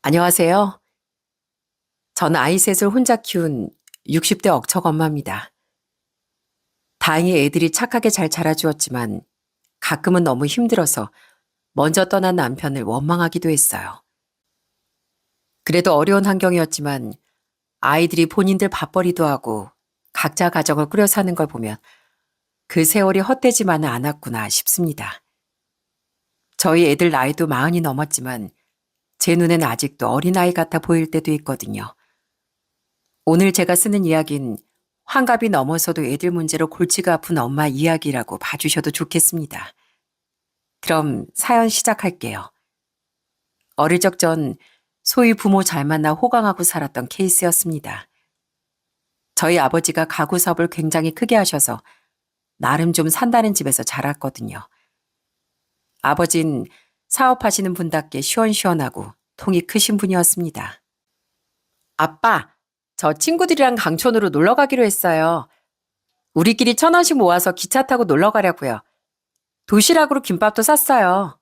안녕하세요. 저는 아이 셋을 혼자 키운 60대 억척 엄마입니다. 다행히 애들이 착하게 잘 자라주었지만 가끔은 너무 힘들어서 먼저 떠난 남편을 원망하기도 했어요. 그래도 어려운 환경이었지만 아이들이 본인들 밥벌이도 하고 각자 가정을 꾸려 사는 걸 보면 그 세월이 헛되지만은 않았구나 싶습니다. 저희 애들 나이도 40이 넘었지만 제 눈엔 아직도 어린아이 같아 보일 때도 있거든요. 오늘 제가 쓰는 이야기는 환갑이 넘어서도 애들 문제로 골치가 아픈 엄마 이야기라고 봐주셔도 좋겠습니다. 그럼 사연 시작할게요. 어릴 적 전 소위 부모 잘 만나 호강하고 살았던 케이스였습니다. 저희 아버지가 가구 사업을 굉장히 크게 하셔서 나름 좀 산다는 집에서 자랐거든요. 아버진 사업하시는 분답게 시원시원하고 통이 크신 분이었습니다. 아빠, 저 친구들이랑 강촌으로 놀러 가기로 했어요. 우리끼리 1,000원씩 모아서 기차 타고 놀러 가려고요. 도시락으로 김밥도 샀어요.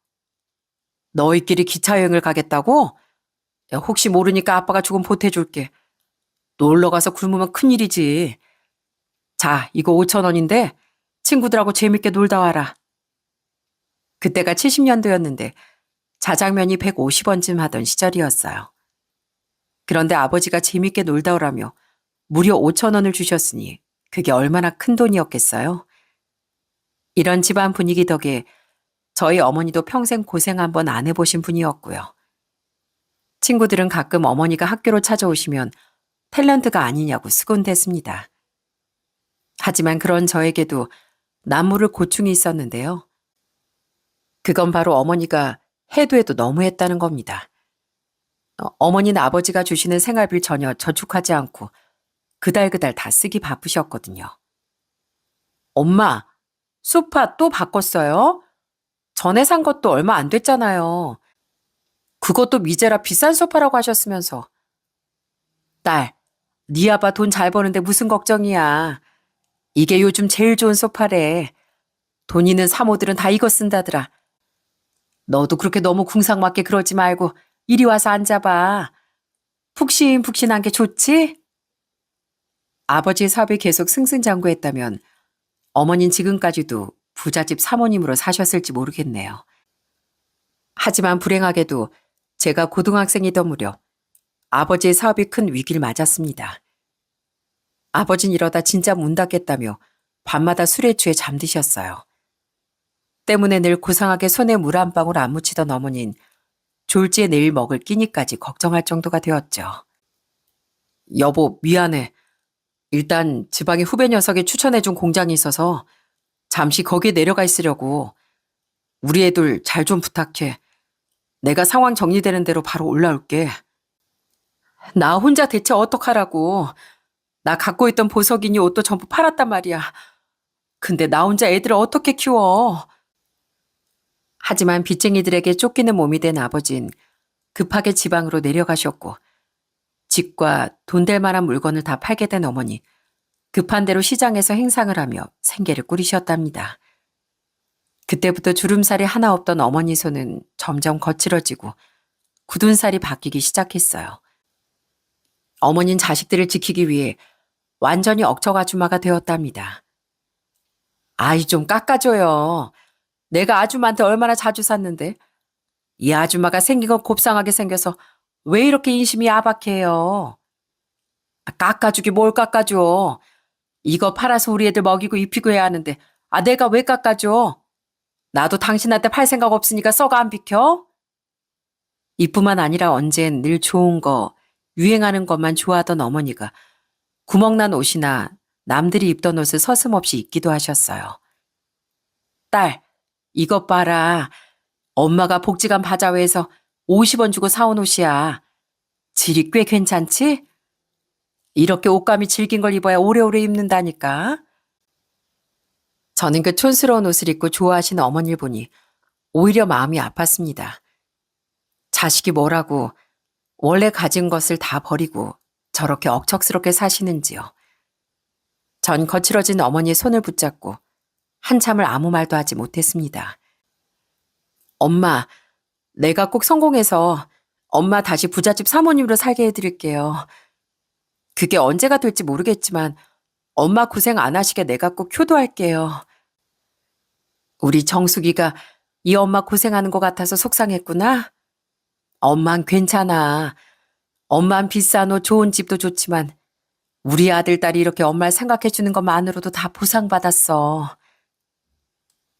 너희끼리 기차 여행을 가겠다고? 야, 혹시 모르니까 아빠가 조금 보태줄게. 놀러 가서 굶으면 큰일이지. 자, 이거 5,000원인데 친구들하고 재밌게 놀다 와라. 그때가 70년도였는데 자장면이 150원쯤 하던 시절이었어요. 그런데 아버지가 재밌게 놀다 오라며 무려 5,000원을 주셨으니 그게 얼마나 큰 돈이었겠어요? 이런 집안 분위기 덕에 저희 어머니도 평생 고생 한번 안 해보신 분이었고요. 친구들은 가끔 어머니가 학교로 찾아오시면 탤런트가 아니냐고 수군댔습니다. 하지만 그런 저에게도 남모를 고충이 있었는데요. 그건 바로 어머니가 해도 해도 너무했다는 겁니다. 어머니는 아버지가 주시는 생활비를 전혀 저축하지 않고 그달그달 다 쓰기 바쁘셨거든요. 엄마, 소파 또 바꿨어요? 전에 산 것도 얼마 안 됐잖아요. 그것도 미제라 비싼 소파라고 하셨으면서. 딸, 네 아빠 돈 잘 버는데 무슨 걱정이야. 이게 요즘 제일 좋은 소파래. 돈 있는 사모들은 다 이거 쓴다더라. 너도 그렇게 너무 궁상맞게 그러지 말고 이리 와서 앉아봐. 푹신푹신한 게 좋지? 아버지의 사업이 계속 승승장구했다면 어머닌 지금까지도 부잣집 사모님으로 사셨을지 모르겠네요. 하지만 불행하게도 제가 고등학생이던 무렵 아버지의 사업이 큰 위기를 맞았습니다. 아버진 이러다 진짜 문 닫겠다며 밤마다 술에 취해 잠드셨어요. 때문에 늘 고상하게 손에 물 한 방울 안 묻히던 어머닌 졸지에 내일 먹을 끼니까지 걱정할 정도가 되었죠. 여보, 미안해. 일단 지방에 후배 녀석이 추천해준 공장이 있어서 잠시 거기에 내려가 있으려고. 우리 애들 잘 좀 부탁해. 내가 상황 정리되는 대로 바로 올라올게. 나 혼자 대체 어떡하라고. 나 갖고 있던 보석이니 옷도 전부 팔았단 말이야. 근데 나 혼자 애들을 어떻게 키워. 하지만 빚쟁이들에게 쫓기는 몸이 된 아버진 급하게 지방으로 내려가셨고 집과 돈 될 만한 물건을 다 팔게 된 어머니 급한 대로 시장에서 행상을 하며 생계를 꾸리셨답니다. 그때부터 주름살이 하나 없던 어머니 손은 점점 거칠어지고 굳은 살이 바뀌기 시작했어요. 어머니는 자식들을 지키기 위해 완전히 억척 아줌마가 되었답니다. 아이 좀 깎아줘요. 내가 아줌마한테 얼마나 자주 샀는데. 이 아줌마가 생긴 건 곱상하게 생겨서 왜 이렇게 인심이 야박해요. 깎아주기 뭘 깎아줘. 이거 팔아서 우리 애들 먹이고 입히고 해야 하는데 내가 왜 깎아줘. 나도 당신한테 팔 생각 없으니까 썩 안 비켜? 이뿐만 아니라 언젠 늘 좋은 거, 유행하는 것만 좋아하던 어머니가 구멍난 옷이나 남들이 입던 옷을 서슴없이 입기도 하셨어요. 딸, 이것 봐라. 엄마가 복지관 바자회에서 50원 주고 사온 옷이야. 질이 꽤 괜찮지? 이렇게 옷감이 질긴 걸 입어야 오래오래 입는다니까. 저는 그 촌스러운 옷을 입고 좋아하시는 어머니를 보니 오히려 마음이 아팠습니다. 자식이 뭐라고 원래 가진 것을 다 버리고 저렇게 억척스럽게 사시는지요. 전 거칠어진 어머니의 손을 붙잡고 한참을 아무 말도 하지 못했습니다. 엄마, 내가 꼭 성공해서 엄마 다시 부잣집 사모님으로 살게 해드릴게요. 그게 언제가 될지 모르겠지만 엄마 고생 안 하시게 내가 꼭 효도할게요. 우리 정숙이가 이 엄마 고생하는 것 같아서 속상했구나. 엄만 괜찮아. 엄만 비싼 옷 좋은 집도 좋지만 우리 아들, 딸이 이렇게 엄마를 생각해 주는 것만으로도 다 보상받았어.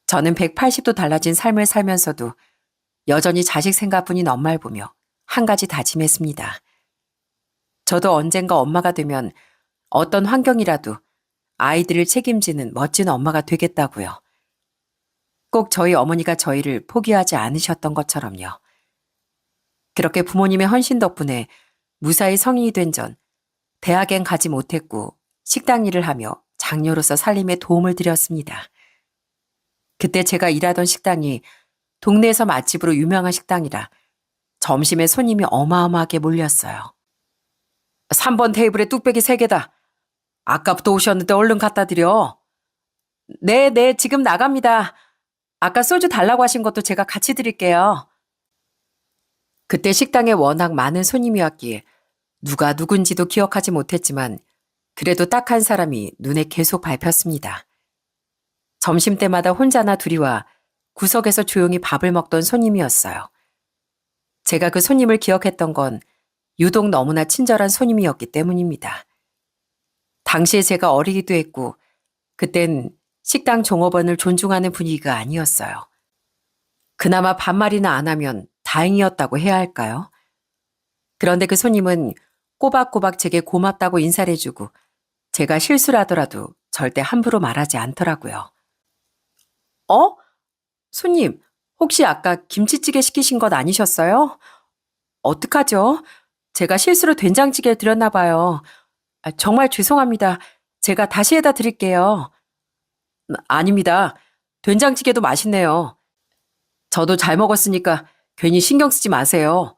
저는 180도 달라진 삶을 살면서도 여전히 자식 생각뿐인 엄마를 보며 한 가지 다짐했습니다. 저도 언젠가 엄마가 되면 어떤 환경이라도 아이들을 책임지는 멋진 엄마가 되겠다고요. 꼭 저희 어머니가 저희를 포기하지 않으셨던 것처럼요. 그렇게 부모님의 헌신 덕분에 무사히 성인이 된 전 대학엔 가지 못했고 식당 일을 하며 장녀로서 살림에 도움을 드렸습니다. 그때 제가 일하던 식당이 동네에서 맛집으로 유명한 식당이라 점심에 손님이 어마어마하게 몰렸어요. 3번 테이블에 뚝배기 3개다. 아까부터 오셨는데 얼른 갖다 드려. 네, 지금 나갑니다. 아까 소주 달라고 하신 것도 제가 같이 드릴게요. 그때 식당에 워낙 많은 손님이었기에 누가 누군지도 기억하지 못했지만 그래도 딱 한 사람이 눈에 계속 밟혔습니다. 점심때마다 혼자나 둘이 와 구석에서 조용히 밥을 먹던 손님이었어요. 제가 그 손님을 기억했던 건 유독 너무나 친절한 손님이었기 때문입니다. 당시에 제가 어리기도 했고 그땐 식당 종업원을 존중하는 분위기가 아니었어요. 그나마 반말이나 안 하면 다행이었다고 해야 할까요? 그런데 그 손님은 꼬박꼬박 제게 고맙다고 인사를 해주고 제가 실수를 하더라도 절대 함부로 말하지 않더라고요. 손님, 혹시 아까 김치찌개 시키신 것 아니셨어요? 어떡하죠? 제가 실수로 된장찌개 드렸나 봐요. 정말 죄송합니다. 제가 다시 해다 드릴게요. 아닙니다. 된장찌개도 맛있네요. 저도 잘 먹었으니까 괜히 신경 쓰지 마세요.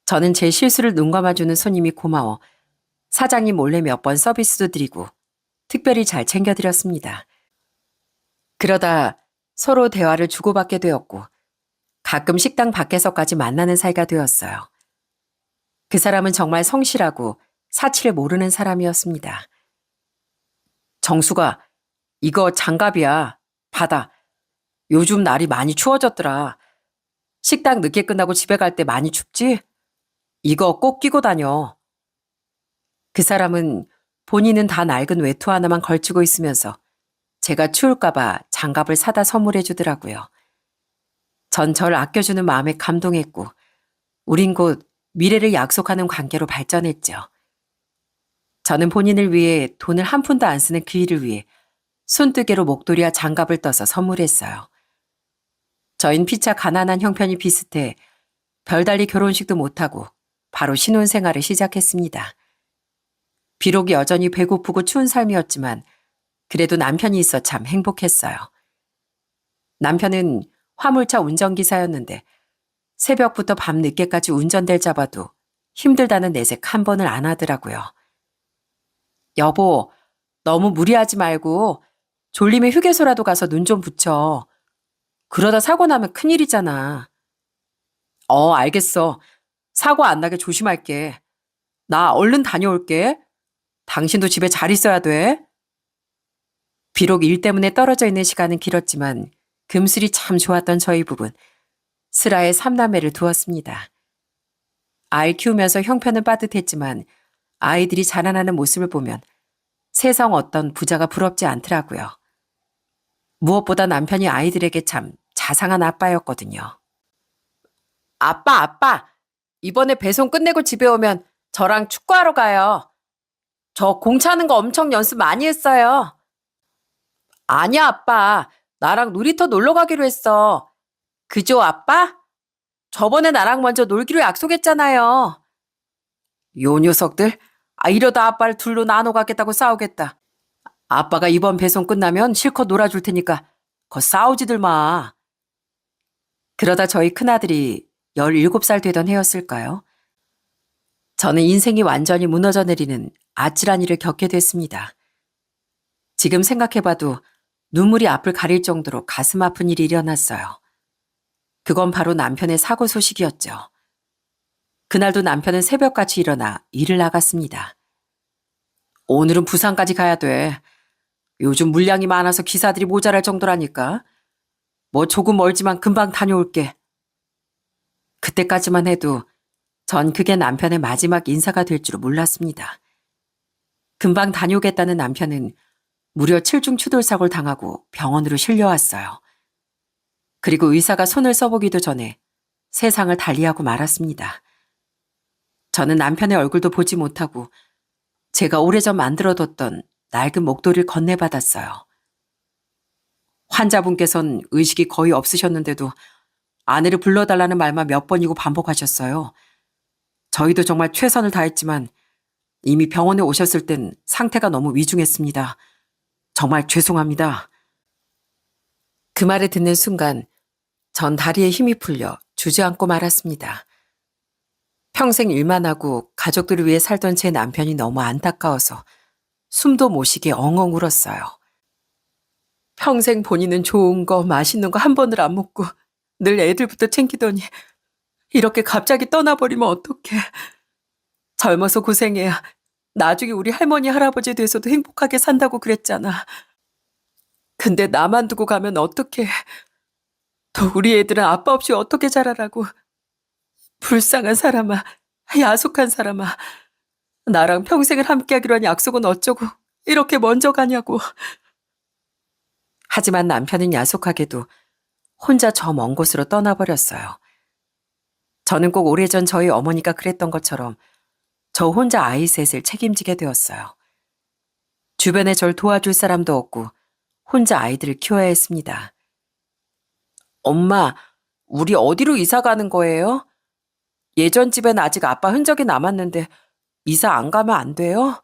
저는 제 실수를 눈감아주는 손님이 고마워 사장님 몰래 몇 번 서비스도 드리고 특별히 잘 챙겨드렸습니다. 그러다 서로 대화를 주고받게 되었고 가끔 식당 밖에서까지 만나는 사이가 되었어요. 그 사람은 정말 성실하고 사치를 모르는 사람이었습니다. 정수가, 이거 장갑이야. 받아. 요즘 날이 많이 추워졌더라. 식당 늦게 끝나고 집에 갈 때 많이 춥지? 이거 꼭 끼고 다녀. 그 사람은 본인은 다 낡은 외투 하나만 걸치고 있으면서 제가 추울까봐 장갑을 사다 선물해 주더라고요. 전 절 아껴주는 마음에 감동했고 우린 곧 미래를 약속하는 관계로 발전했죠. 저는 본인을 위해 돈을 한 푼도 안 쓰는 그 일을 위해 손뜨개로 목도리와 장갑을 떠서 선물했어요. 저흰 피차 가난한 형편이 비슷해 별달리 결혼식도 못하고 바로 신혼생활을 시작했습니다. 비록 여전히 배고프고 추운 삶이었지만 그래도 남편이 있어 참 행복했어요. 남편은 화물차 운전기사였는데 새벽부터 밤 늦게까지 운전대를 잡아도 힘들다는 내색 한 번을 안 하더라고요. 여보, 너무 무리하지 말고 졸리면 휴게소라도 가서 눈 좀 붙여. 그러다 사고 나면 큰일이잖아. 알겠어. 사고 안 나게 조심할게. 나 얼른 다녀올게. 당신도 집에 잘 있어야 돼. 비록 일 때문에 떨어져 있는 시간은 길었지만 금슬이 참 좋았던 저희 부부는 슬하에 3남매를 두었습니다. 아이 키우면서 형편은 빠듯했지만 아이들이 자라나는 모습을 보면 세상 어떤 부자가 부럽지 않더라고요. 무엇보다 남편이 아이들에게 참 자상한 아빠였거든요. 아빠. 이번에 배송 끝내고 집에 오면 저랑 축구하러 가요. 저 공 차는 거 엄청 연습 많이 했어요. 아니야, 아빠. 나랑 놀이터 놀러 가기로 했어. 그죠, 아빠? 저번에 나랑 먼저 놀기로 약속했잖아요. 요 녀석들. 이러다 아빠를 둘로 나눠 갖겠다고 싸우겠다. 아빠가 이번 배송 끝나면 실컷 놀아줄 테니까 거 싸우지들 마. 그러다 저희 큰아들이 17살 되던 해였을까요? 저는 인생이 완전히 무너져 내리는 아찔한 일을 겪게 됐습니다. 지금 생각해봐도 눈물이 앞을 가릴 정도로 가슴 아픈 일이 일어났어요. 그건 바로 남편의 사고 소식이었죠. 그날도 남편은 새벽같이 일어나 일을 나갔습니다. 오늘은 부산까지 가야 돼. 요즘 물량이 많아서 기사들이 모자랄 정도라니까. 뭐 조금 멀지만 금방 다녀올게. 그때까지만 해도 전 그게 남편의 마지막 인사가 될 줄은 몰랐습니다. 금방 다녀오겠다는 남편은 무려 7중 추돌사고를 당하고 병원으로 실려왔어요. 그리고 의사가 손을 써보기도 전에 세상을 달리하고 말았습니다. 저는 남편의 얼굴도 보지 못하고 제가 오래전 만들어뒀던 낡은 목도리를 건네받았어요. 환자분께선 의식이 거의 없으셨는데도 아내를 불러달라는 말만 몇 번이고 반복하셨어요. 저희도 정말 최선을 다했지만 이미 병원에 오셨을 땐 상태가 너무 위중했습니다. 정말 죄송합니다. 그 말을 듣는 순간 전 다리에 힘이 풀려 주저앉고 말았습니다. 평생 일만 하고 가족들을 위해 살던 제 남편이 너무 안타까워서 숨도 못 쉬게 엉엉 울었어요. 평생 본인은 좋은 거 맛있는 거 한 번을 안 먹고 늘 애들부터 챙기더니 이렇게 갑자기 떠나버리면 어떡해. 젊어서 고생해야 나중에 우리 할머니 할아버지 돼서도 행복하게 산다고 그랬잖아. 근데 나만 두고 가면 어떡해. 또 우리 애들은 아빠 없이 어떻게 자라라고. 불쌍한 사람아, 야속한 사람아. 나랑 평생을 함께하기로 한 약속은 어쩌고 이렇게 먼저 가냐고. 하지만 남편은 야속하게도 혼자 저 먼 곳으로 떠나버렸어요. 저는 꼭 오래전 저희 어머니가 그랬던 것처럼 저 혼자 아이 셋을 책임지게 되었어요. 주변에 절 도와줄 사람도 없고 혼자 아이들을 키워야 했습니다. 엄마, 우리 어디로 이사 가는 거예요? 예전 집엔 아직 아빠 흔적이 남았는데 이사 안 가면 안 돼요?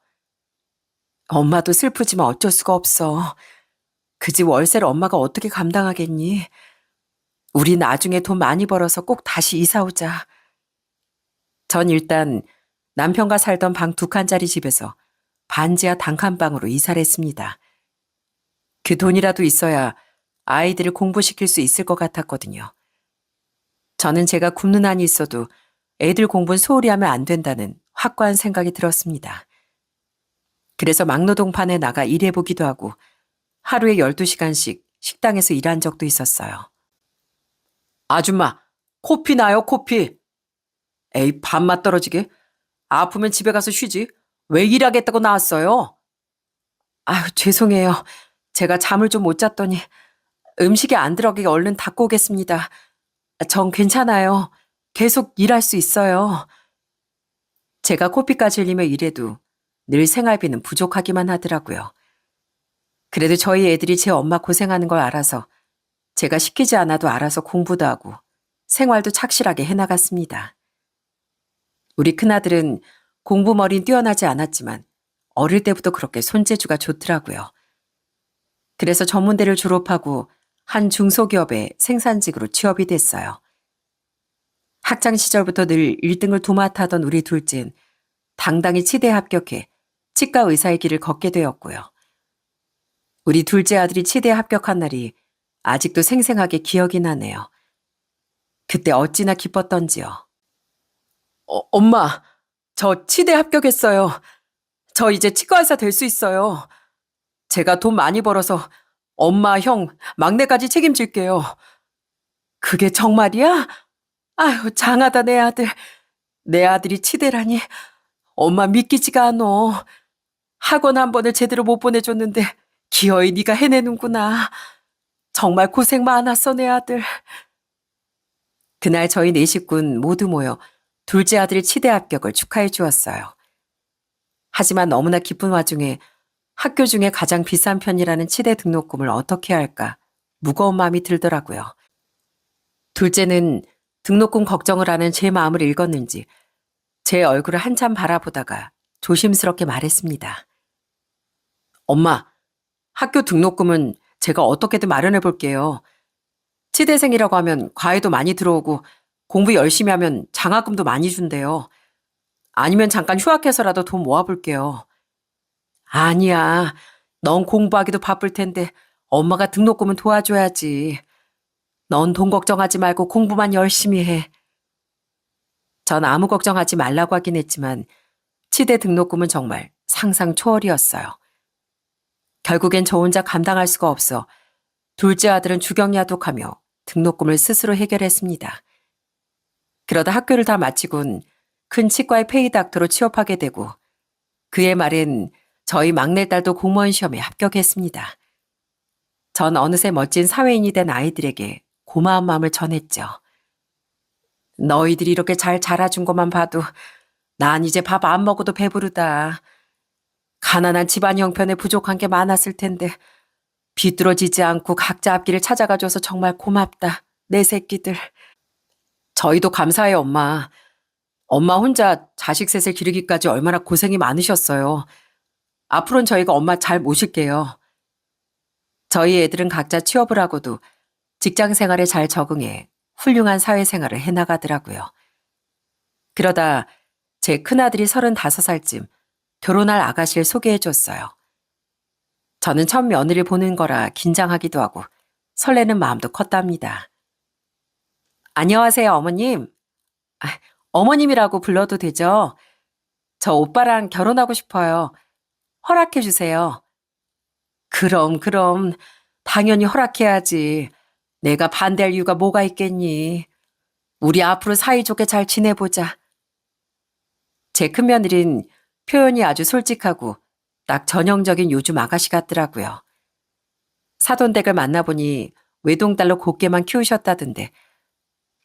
엄마도 슬프지만 어쩔 수가 없어. 그 집 월세를 엄마가 어떻게 감당하겠니? 우리 나중에 돈 많이 벌어서 꼭 다시 이사 오자. 전 일단 남편과 살던 방 2칸짜리 집에서 반지하 단칸방으로 이사를 했습니다. 그 돈이라도 있어야 아이들을 공부시킬 수 있을 것 같았거든요. 저는 제가 굶는 한이 있어도 애들 공부는 소홀히 하면 안 된다는 확고한 생각이 들었습니다. 그래서 막노동판에 나가 일해보기도 하고 하루에 12시간씩 식당에서 일한 적도 있었어요. 아줌마, 코피 나요, 코피. 에이, 밥맛 떨어지게. 아프면 집에 가서 쉬지. 왜 일하겠다고 나왔어요? 아유, 죄송해요. 제가 잠을 좀 못 잤더니 음식이 안 들어가게 얼른 닦고 오겠습니다. 전 괜찮아요. 계속 일할 수 있어요. 제가 코피까지 흘리며 일해도 늘 생활비는 부족하기만 하더라고요. 그래도 저희 애들이 제 엄마 고생하는 걸 알아서 제가 시키지 않아도 알아서 공부도 하고 생활도 착실하게 해나갔습니다. 우리 큰아들은 공부머리는 뛰어나지 않았지만 어릴 때부터 그렇게 손재주가 좋더라고요. 그래서 전문대를 졸업하고 한 중소기업의 생산직으로 취업이 됐어요. 학창 시절부터 늘 1등을 도맡아던 우리 둘째는 당당히 치대에 합격해 치과 의사의 길을 걷게 되었고요. 우리 둘째 아들이 치대에 합격한 날이 아직도 생생하게 기억이 나네요. 그때 어찌나 기뻤던지요. 엄마, 저 치대 합격했어요. 저 이제 치과 의사 될 수 있어요. 제가 돈 많이 벌어서 엄마, 형, 막내까지 책임질게요. 그게 정말이야? 아유, 장하다 내 아들. 내 아들이 치대라니. 엄마 믿기지가 않어. 학원 한 번을 제대로 못 보내줬는데 기어이 네가 해내는구나. 정말 고생 많았어 내 아들. 그날 저희 4식구는 모두 모여 둘째 아들의 치대 합격을 축하해 주었어요. 하지만 너무나 기쁜 와중에 학교 중에 가장 비싼 편이라는 치대 등록금을 어떻게 해야 할까 무거운 마음이 들더라고요. 둘째는 등록금 걱정을 하는 제 마음을 읽었는지 제 얼굴을 한참 바라보다가 조심스럽게 말했습니다. 엄마, 학교 등록금은 제가 어떻게든 마련해 볼게요. 치대생이라고 하면 과외도 많이 들어오고 공부 열심히 하면 장학금도 많이 준대요. 아니면 잠깐 휴학해서라도 돈 모아볼게요. 아니야. 넌 공부하기도 바쁠 텐데 엄마가 등록금은 도와줘야지. 넌 돈 걱정하지 말고 공부만 열심히 해. 전 아무 걱정하지 말라고 하긴 했지만 치대 등록금은 정말 상상 초월이었어요. 결국엔 저 혼자 감당할 수가 없어 둘째 아들은 주경야독하며 등록금을 스스로 해결했습니다. 그러다 학교를 다 마치곤 큰 치과의 페이닥터로 취업하게 되고 그해 말엔 저희 막내딸도 공무원 시험에 합격했습니다. 전 어느새 멋진 사회인이 된 아이들에게 고마운 마음을 전했죠. 너희들이 이렇게 잘 자라준 것만 봐도 난 이제 밥 안 먹어도 배부르다. 가난한 집안 형편에 부족한 게 많았을 텐데 비뚤어지지 않고 각자 앞길을 찾아가줘서 정말 고맙다. 내 새끼들. 저희도 감사해요, 엄마. 엄마 혼자 자식 셋을 기르기까지 얼마나 고생이 많으셨어요. 앞으로는 저희가 엄마 잘 모실게요. 저희 애들은 각자 취업을 하고도 직장 생활에 잘 적응해 훌륭한 사회생활을 해나가더라고요. 그러다 제 큰아들이 35살쯤 결혼할 아가씨를 소개해줬어요. 저는 첫 며느리를 보는 거라 긴장하기도 하고 설레는 마음도 컸답니다. 안녕하세요, 어머님. 아, 어머님이라고 불러도 되죠? 저 오빠랑 결혼하고 싶어요. 허락해 주세요. 그럼. 당연히 허락해야지. 내가 반대할 이유가 뭐가 있겠니? 우리 앞으로 사이좋게 잘 지내보자. 제 큰며느린 표현이 아주 솔직하고 딱 전형적인 요즘 아가씨 같더라고요. 사돈댁을 만나보니 외동딸로 곱게만 키우셨다던데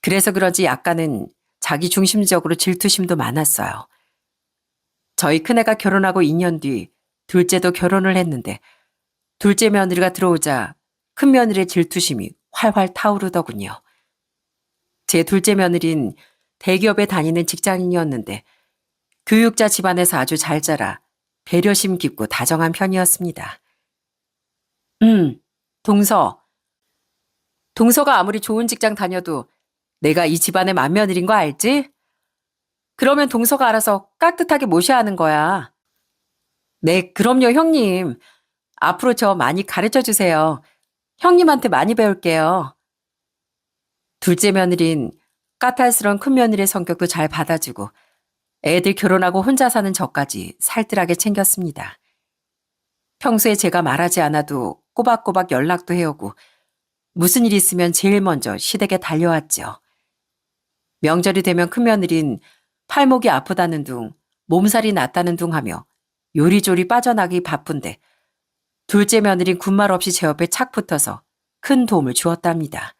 그래서 그런지 약간은 자기 중심적으로 질투심도 많았어요. 저희 큰애가 결혼하고 2년 뒤 둘째도 결혼을 했는데 둘째 며느리가 들어오자 큰며느리의 질투심이 활활 타오르더군요. 제 둘째 며느린 대기업에 다니는 직장인이었는데 교육자 집안에서 아주 잘 자라 배려심 깊고 다정한 편이었습니다. 동서. 동서가 아무리 좋은 직장 다녀도 내가 이 집안의 맏며느리인 거 알지? 그러면 동서가 알아서 깍듯하게 모셔야 하는 거야. 네, 그럼요, 형님. 앞으로 저 많이 가르쳐 주세요. 형님한테 많이 배울게요. 둘째 며느린 까탈스러운 큰며느리의 성격도 잘 받아주고 애들 결혼하고 혼자 사는 저까지 살뜰하게 챙겼습니다. 평소에 제가 말하지 않아도 꼬박꼬박 연락도 해오고 무슨 일 있으면 제일 먼저 시댁에 달려왔죠. 명절이 되면 큰며느린 팔목이 아프다는 둥, 몸살이 났다는 둥 하며 요리조리 빠져나기 바쁜데 둘째 며느린 군말 없이 제 옆에 착 붙어서 큰 도움을 주었답니다.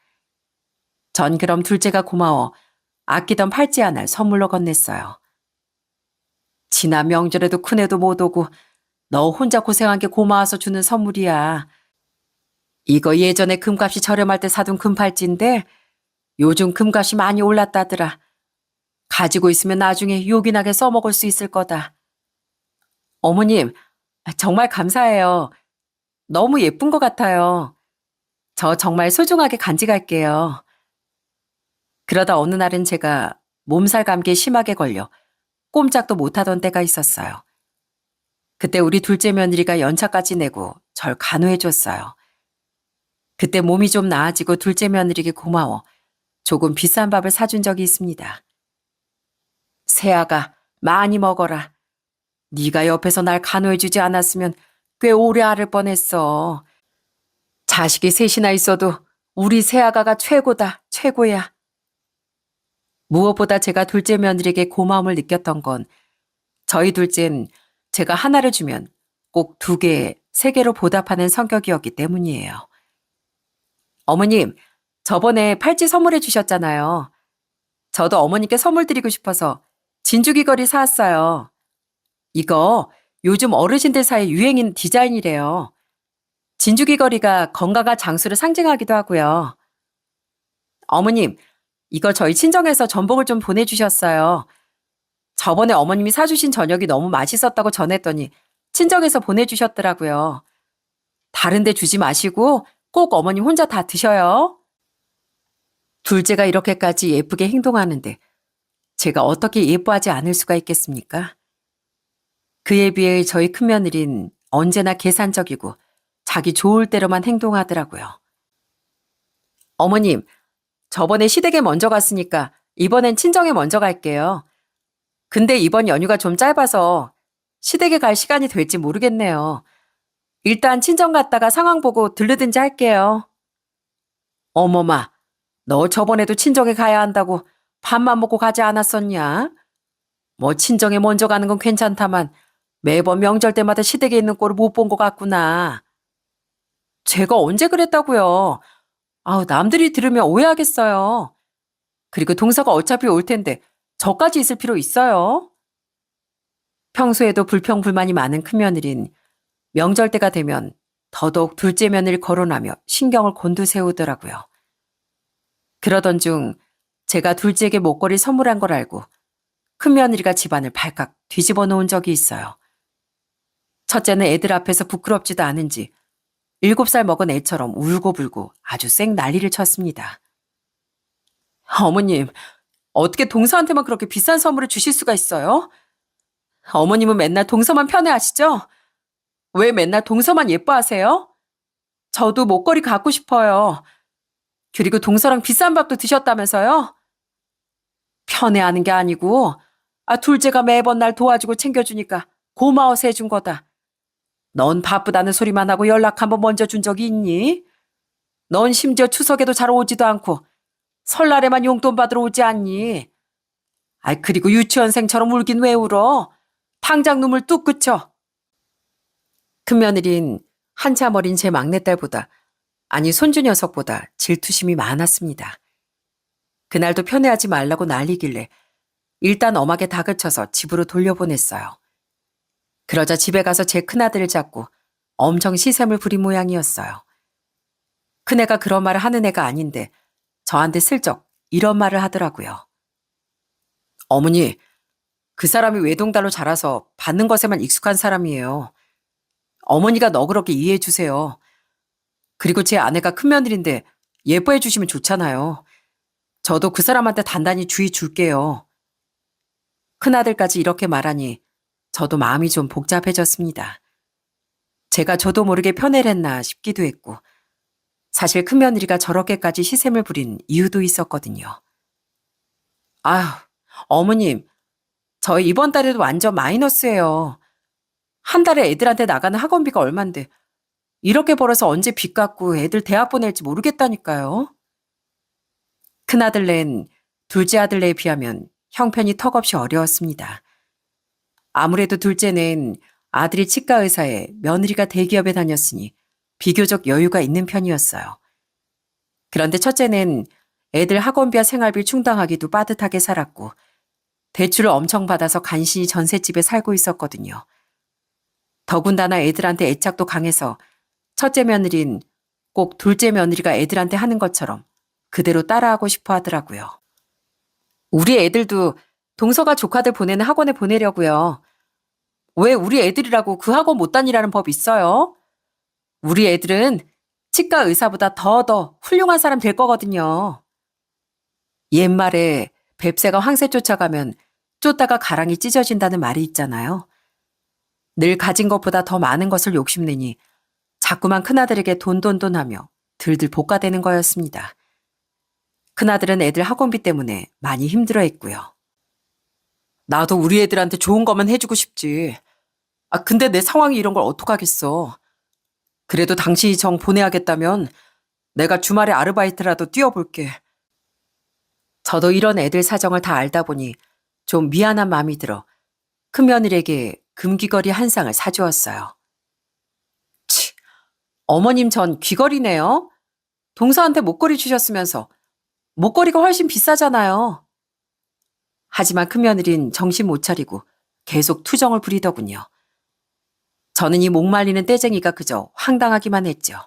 전 그럼 둘째가 고마워 아끼던 팔찌 하나를 선물로 건넸어요. 지난 명절에도 큰애도 못 오고 너 혼자 고생한 게 고마워서 주는 선물이야. 이거 예전에 금값이 저렴할 때 사둔 금팔찌인데 요즘 금값이 많이 올랐다더라. 가지고 있으면 나중에 요긴하게 써먹을 수 있을 거다. 어머님, 정말 감사해요. 너무 예쁜 것 같아요. 저 정말 소중하게 간직할게요. 그러다 어느 날은 제가 몸살 감기에 심하게 걸려 꼼짝도 못하던 때가 있었어요. 그때 우리 둘째 며느리가 연차까지 내고 절 간호해줬어요. 그때 몸이 좀 나아지고 둘째 며느리에게 고마워 조금 비싼 밥을 사준 적이 있습니다. 새아가 많이 먹어라. 네가 옆에서 날 간호해주지 않았으면 꽤 오래 앓을 뻔했어. 자식이 셋이나 있어도 우리 새아가가 최고다, 최고야. 무엇보다 제가 둘째 며느리에게 고마움을 느꼈던 건 저희 둘째는 제가 하나를 주면 꼭 2개, 3개로 보답하는 성격이었기 때문이에요. 어머님, 저번에 팔찌 선물해 주셨잖아요. 저도 어머니께 선물 드리고 싶어서 진주귀걸이 사왔어요. 이거 요즘 어르신들 사이에 유행인 디자인이래요. 진주귀걸이가 건강한 장수를 상징하기도 하고요. 어머님, 이거 저희 친정에서 전복을 좀 보내주셨어요. 저번에 어머님이 사주신 저녁이 너무 맛있었다고 전했더니 친정에서 보내주셨더라고요. 다른 데 주지 마시고 꼭 어머님 혼자 다 드셔요. 둘째가 이렇게까지 예쁘게 행동하는데 제가 어떻게 예뻐하지 않을 수가 있겠습니까? 그에 비해 저희 큰며느린 언제나 계산적이고 자기 좋을 대로만 행동하더라고요. 어머님, 저번에 시댁에 먼저 갔으니까 이번엔 친정에 먼저 갈게요. 근데 이번 연휴가 좀 짧아서 시댁에 갈 시간이 될지 모르겠네요. 일단 친정 갔다가 상황 보고 들르든지 할게요. 어머마, 너 저번에도 친정에 가야 한다고 밥만 먹고 가지 않았었냐? 뭐 친정에 먼저 가는 건 괜찮다만 매번 명절 때마다 시댁에 있는 꼴을 못 본 것 같구나. 제가 언제 그랬다고요? 아우, 남들이 들으면 오해하겠어요. 그리고 동서가 어차피 올 텐데 저까지 있을 필요 있어요? 평소에도 불평불만이 많은 큰며느린 명절 때가 되면 더더욱 둘째 며느리를 거론하며 신경을 곤두세우더라고요. 그러던 중 제가 둘째에게 목걸이 선물한 걸 알고 큰며느리가 집안을 발칵 뒤집어 놓은 적이 있어요. 첫째는 애들 앞에서 부끄럽지도 않은지 7살 먹은 애처럼 울고불고 아주 쌩 난리를 쳤습니다. 어머님, 어떻게 동서한테만 그렇게 비싼 선물을 주실 수가 있어요? 어머님은 맨날 동서만 편애하시죠? 왜 맨날 동서만 예뻐하세요? 저도 목걸이 갖고 싶어요. 그리고 동서랑 비싼 밥도 드셨다면서요? 편애하는 게 아니고, 둘째가 매번 날 도와주고 챙겨주니까 고마워서 해준 거다. 넌 바쁘다는 소리만 하고 연락 한번 먼저 준 적이 있니? 넌 심지어 추석에도 잘 오지도 않고 설날에만 용돈 받으러 오지 않니? 그리고 유치원생처럼 울긴 왜 울어? 당장 눈물 뚝 그쳐. 큰며느린 한참 어린 제 막내딸보다, 아니 손주 녀석보다 질투심이 많았습니다. 그날도 편애하지 말라고 난리길래 일단 엄하게 다그쳐서 집으로 돌려보냈어요. 그러자 집에 가서 제 큰아들을 잡고 엄청 시샘을 부린 모양이었어요. 큰애가 그런 말을 하는 애가 아닌데 저한테 슬쩍 이런 말을 하더라고요. 어머니, 그 사람이 외동딸로 자라서 받는 것에만 익숙한 사람이에요. 어머니가 너그럽게 이해해 주세요. 그리고 제 아내가 큰며느리인데 예뻐해 주시면 좋잖아요. 저도 그 사람한테 단단히 주의 줄게요. 큰아들까지 이렇게 말하니 저도 마음이 좀 복잡해졌습니다. 제가 저도 모르게 편애를 했나 싶기도 했고, 사실 큰며느리가 저렇게까지 시샘을 부린 이유도 있었거든요. 아휴, 어머님, 저희 이번 달에도 완전 마이너스예요. 한 달에 애들한테 나가는 학원비가 얼만데 이렇게 벌어서 언제 빚 갚고 애들 대학 보낼지 모르겠다니까요. 큰아들낸 둘째 아들네에 비하면 형편이 턱없이 어려웠습니다. 아무래도 둘째는 아들이 치과 의사에 며느리가 대기업에 다녔으니 비교적 여유가 있는 편이었어요. 그런데 첫째는 애들 학원비와 생활비 충당하기도 빠듯하게 살았고 대출을 엄청 받아서 간신히 전셋집에 살고 있었거든요. 더군다나 애들한테 애착도 강해서 첫째 며느린 꼭 둘째 며느리가 애들한테 하는 것처럼 그대로 따라하고 싶어 하더라고요. 우리 애들도 동서가 조카들 보내는 학원에 보내려고요. 왜 우리 애들이라고 그 학원 못 다니라는 법 있어요? 우리 애들은 치과 의사보다 더 훌륭한 사람 될 거거든요. 옛말에 뱁새가 황새 쫓아가면 쫓다가 가랑이 찢어진다는 말이 있잖아요. 늘 가진 것보다 더 많은 것을 욕심내니 자꾸만 큰아들에게 돈돈돈하며 들들 볶아대는 거였습니다. 큰아들은 애들 학원비 때문에 많이 힘들어했고요. 나도 우리 애들한테 좋은 것만 해주고 싶지. 근데 내 상황이 이런 걸 어떡하겠어. 그래도 당신이 정 보내야겠다면 내가 주말에 아르바이트라도 뛰어볼게. 저도 이런 애들 사정을 다 알다 보니 좀 미안한 마음이 들어 큰며느리에게 금귀걸이 한 쌍을 사주었어요. 치, 어머님 전 귀걸이네요. 동서한테 목걸이 주셨으면서 목걸이가 훨씬 비싸잖아요. 하지만 큰며느린 정신 못 차리고 계속 투정을 부리더군요. 저는 이 목말리는 떼쟁이가 그저 황당하기만 했죠.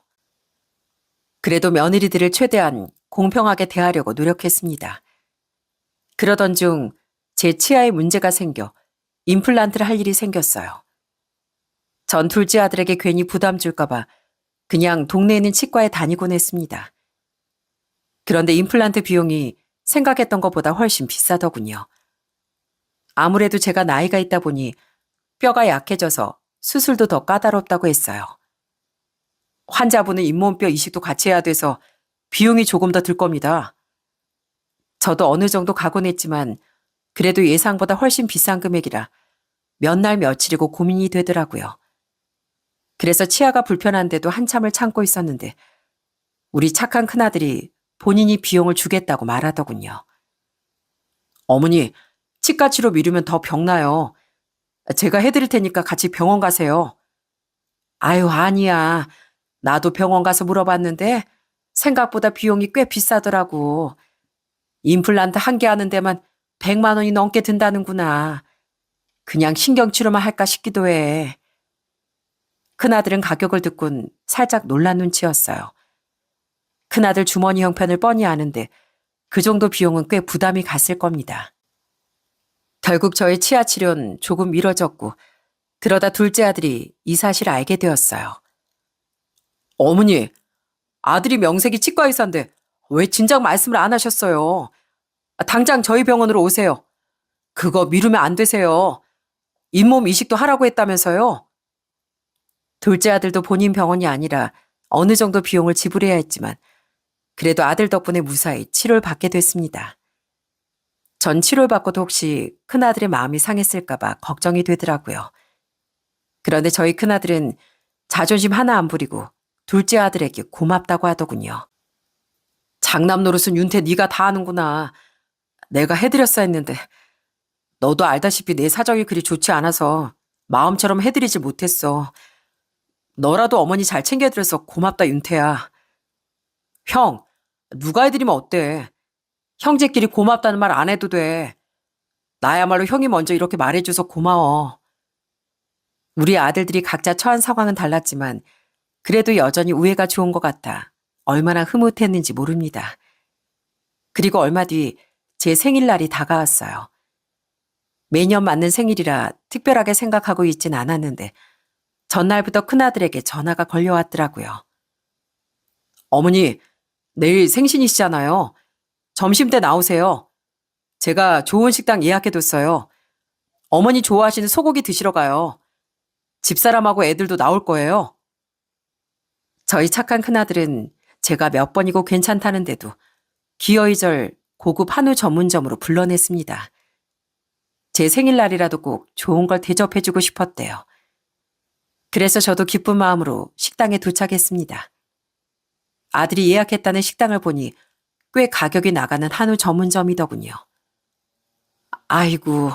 그래도 며느리들을 최대한 공평하게 대하려고 노력했습니다. 그러던 중 제 치아에 문제가 생겨 임플란트를 할 일이 생겼어요. 전 둘째 아들에게 괜히 부담 줄까봐 그냥 동네에 있는 치과에 다니곤 했습니다. 그런데 임플란트 비용이 생각했던 것보다 훨씬 비싸더군요. 아무래도 제가 나이가 있다 보니 뼈가 약해져서 수술도 더 까다롭다고 했어요. 환자분은 잇몸뼈 이식도 같이 해야 돼서 비용이 조금 더 들 겁니다. 저도 어느 정도 가곤 했지만 그래도 예상보다 훨씬 비싼 금액이라 몇 날 며칠이고 고민이 되더라고요. 그래서 치아가 불편한데도 한참을 참고 있었는데 우리 착한 큰아들이 본인이 비용을 주겠다고 말하더군요. 어머니, 치과 치료 미루면 더 병나요. 제가 해드릴 테니까 같이 병원 가세요. 아유, 아니야. 나도 병원 가서 물어봤는데 생각보다 비용이 꽤 비싸더라고. 임플란트 한 개 하는 데만 100만 원이 넘게 든다는구나. 그냥 신경치료만 할까 싶기도 해. 큰아들은 가격을 듣곤 살짝 놀란 눈치였어요. 큰아들 주머니 형편을 뻔히 아는데 그 정도 비용은 꽤 부담이 갔을 겁니다. 결국 저의 치아 치료는 조금 미뤄졌고 그러다 둘째 아들이 이 사실을 알게 되었어요. 어머니, 아들이 명색이 치과 의사인데 왜 진작 말씀을 안 하셨어요? 당장 저희 병원으로 오세요. 그거 미루면 안 되세요. 잇몸 이식도 하라고 했다면서요? 둘째 아들도 본인 병원이 아니라 어느 정도 비용을 지불해야 했지만 그래도 아들 덕분에 무사히 치료를 받게 됐습니다. 전 치료를 받고도 혹시 큰아들의 마음이 상했을까봐 걱정이 되더라고요. 그런데 저희 큰아들은 자존심 하나 안 부리고 둘째 아들에게 고맙다고 하더군요. 장남 노릇은 윤태 네가 다 하는구나. 내가 해드렸어야 했는데 너도 알다시피 내 사정이 그리 좋지 않아서 마음처럼 해드리지 못했어. 너라도 어머니 잘 챙겨드려서 고맙다 윤태야. 형, 누가 해드리면 어때? 형제끼리 고맙다는 말 안 해도 돼. 나야말로 형이 먼저 이렇게 말해줘서 고마워. 우리 아들들이 각자 처한 상황은 달랐지만 그래도 여전히 우애가 좋은 것 같아 얼마나 흐뭇했는지 모릅니다. 그리고 얼마 뒤 제 생일날이 다가왔어요. 매년 맞는 생일이라 특별하게 생각하고 있진 않았는데 전날부터 큰아들에게 전화가 걸려왔더라고요. 어머니, 내일 생신이시잖아요. 점심때 나오세요. 제가 좋은 식당 예약해뒀어요. 어머니 좋아하시는 소고기 드시러 가요. 집사람하고 애들도 나올 거예요. 저희 착한 큰아들은 제가 몇 번이고 괜찮다는데도 기어이절 고급 한우 전문점으로 불러냈습니다. 제 생일날이라도 꼭 좋은 걸 대접해주고 싶었대요. 그래서 저도 기쁜 마음으로 식당에 도착했습니다. 아들이 예약했다는 식당을 보니 꽤 가격이 나가는 한우 전문점이더군요. 아이고,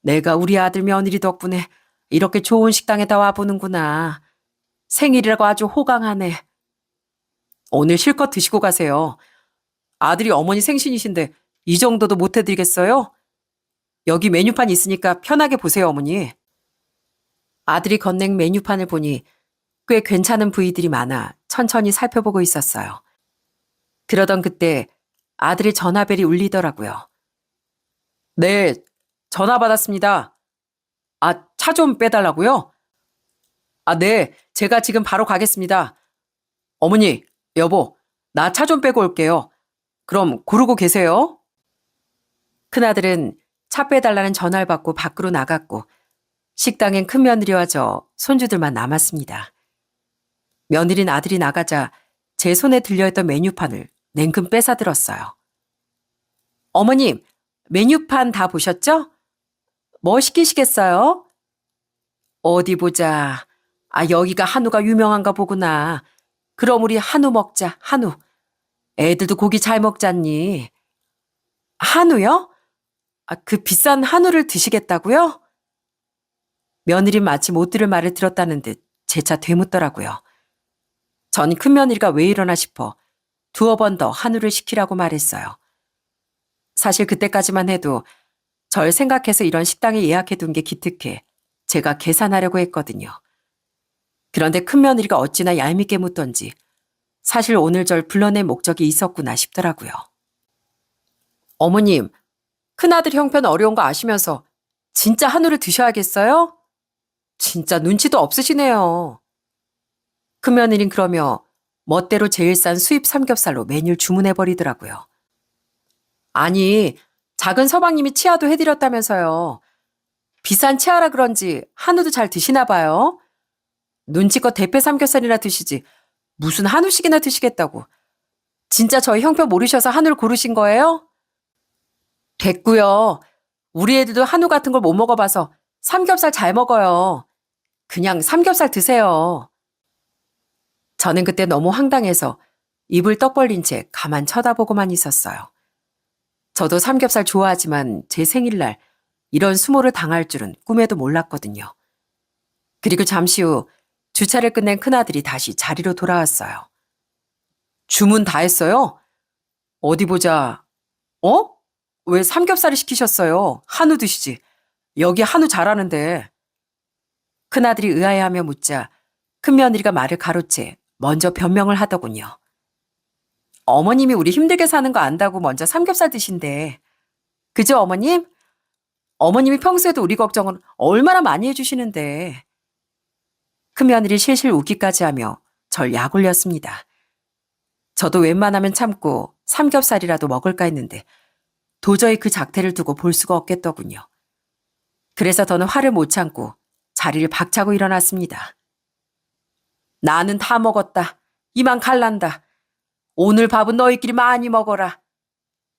내가 우리 아들 며느리 덕분에 이렇게 좋은 식당에다 와보는구나. 생일이라고 아주 호강하네. 오늘 실컷 드시고 가세요. 아들이 어머니 생신이신데 이 정도도 못 해드리겠어요? 여기 메뉴판 있으니까 편하게 보세요, 어머니. 아들이 건넨 메뉴판을 보니 꽤 괜찮은 부위들이 많아 천천히 살펴보고 있었어요. 그러던 그때 아들의 전화벨이 울리더라고요. 네, 전화 받았습니다. 아, 차 좀 빼달라고요? 아, 네, 제가 지금 바로 가겠습니다. 어머니, 여보, 나 차 좀 빼고 올게요. 그럼 고르고 계세요. 큰아들은 차 빼달라는 전화를 받고 밖으로 나갔고 식당엔 큰며느리와 저 손주들만 남았습니다. 며느린 아들이 나가자 제 손에 들려있던 메뉴판을 냉큼 뺏어들었어요. 어머님, 메뉴판 다 보셨죠? 뭐 시키시겠어요? 어디 보자. 아, 여기가 한우가 유명한가 보구나. 그럼 우리 한우 먹자, 한우. 애들도 고기 잘 먹잖니. 한우요? 아, 그 비싼 한우를 드시겠다고요? 며느리 마치 못 들을 말을 들었다는 듯 재차 되묻더라고요. 전 큰며느리가 왜 이러나 싶어 두어 번 더 한우를 시키라고 말했어요. 사실 그때까지만 해도 절 생각해서 이런 식당에 예약해둔 게 기특해 제가 계산하려고 했거든요. 그런데 큰며느리가 어찌나 얄밉게 묻던지 사실 오늘 절 불러낸 목적이 있었구나 싶더라고요. 어머님, 큰아들 형편 어려운 거 아시면서 진짜 한우를 드셔야겠어요? 진짜 눈치도 없으시네요. 큰며느린 그러며 멋대로 제일 싼 수입 삼겹살로 메뉴를 주문해버리더라고요. 아니, 작은 서방님이 치아도 해드렸다면서요. 비싼 치아라 그런지 한우도 잘 드시나 봐요. 눈치껏 대패 삼겹살이나 드시지 무슨 한우씩이나 드시겠다고. 진짜 저희 형편 모르셔서 한우를 고르신 거예요? 됐고요. 우리 애들도 한우 같은 걸 못 먹어봐서 삼겹살 잘 먹어요. 그냥 삼겹살 드세요. 저는 그때 너무 황당해서 입을 떡 벌린 채 가만 쳐다보고만 있었어요. 저도 삼겹살 좋아하지만 제 생일날 이런 수모를 당할 줄은 꿈에도 몰랐거든요. 그리고 잠시 후 주차를 끝낸 큰아들이 다시 자리로 돌아왔어요. 주문 다 했어요? 어디 보자. 어? 왜 삼겹살을 시키셨어요? 한우 드시지. 여기 한우 잘하는데. 큰아들이 의아해하며 묻자 큰며느리가 말을 가로채 먼저 변명을 하더군요. 어머님이 우리 힘들게 사는 거 안다고 먼저 삼겹살 드신대. 그죠, 어머님? 어머님이 평소에도 우리 걱정은 얼마나 많이 해주시는데. 큰며느리 실실 웃기까지 하며 절 약올렸습니다. 저도 웬만하면 참고 삼겹살이라도 먹을까 했는데 도저히 그 작태를 두고 볼 수가 없겠더군요. 그래서 저는 화를 못 참고 자리를 박차고 일어났습니다. 나는 다 먹었다. 이만 갈란다. 오늘 밥은 너희끼리 많이 먹어라.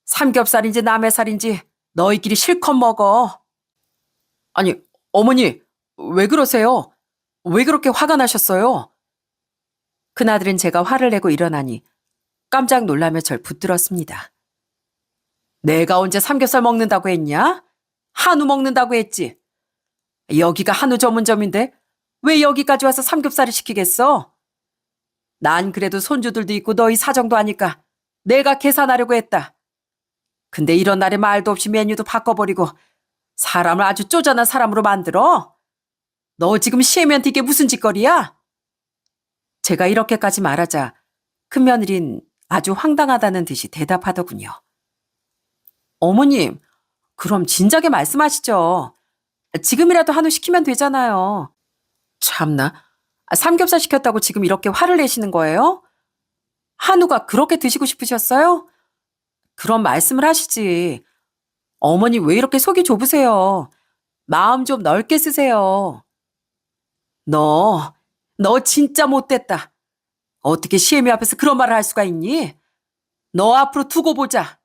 삼겹살인지 남의 살인지 너희끼리 실컷 먹어. 아니, 어머니, 왜 그러세요? 왜 그렇게 화가 나셨어요? 큰아들은 제가 화를 내고 일어나니 깜짝 놀라며 절 붙들었습니다. 내가 언제 삼겹살 먹는다고 했냐? 한우 먹는다고 했지. 여기가 한우 전문점인데 왜 여기까지 와서 삼겹살을 시키겠어? 난 그래도 손주들도 있고 너희 사정도 아니까 내가 계산하려고 했다. 근데 이런 날에 말도 없이 메뉴도 바꿔버리고 사람을 아주 쪼잔한 사람으로 만들어? 너 지금 시애미한테 이게 무슨 짓거리야? 제가 이렇게까지 말하자 큰며느린 아주 황당하다는 듯이 대답하더군요. 어머님, 그럼 진작에 말씀하시죠. 지금이라도 한우 시키면 되잖아요. 참나, 삼겹살 시켰다고 지금 이렇게 화를 내시는 거예요? 한우가 그렇게 드시고 싶으셨어요? 그런 말씀을 하시지. 어머니 왜 이렇게 속이 좁으세요? 마음 좀 넓게 쓰세요. 너 진짜 못됐다. 어떻게 시애미 앞에서 그런 말을 할 수가 있니? 너 앞으로 두고 보자.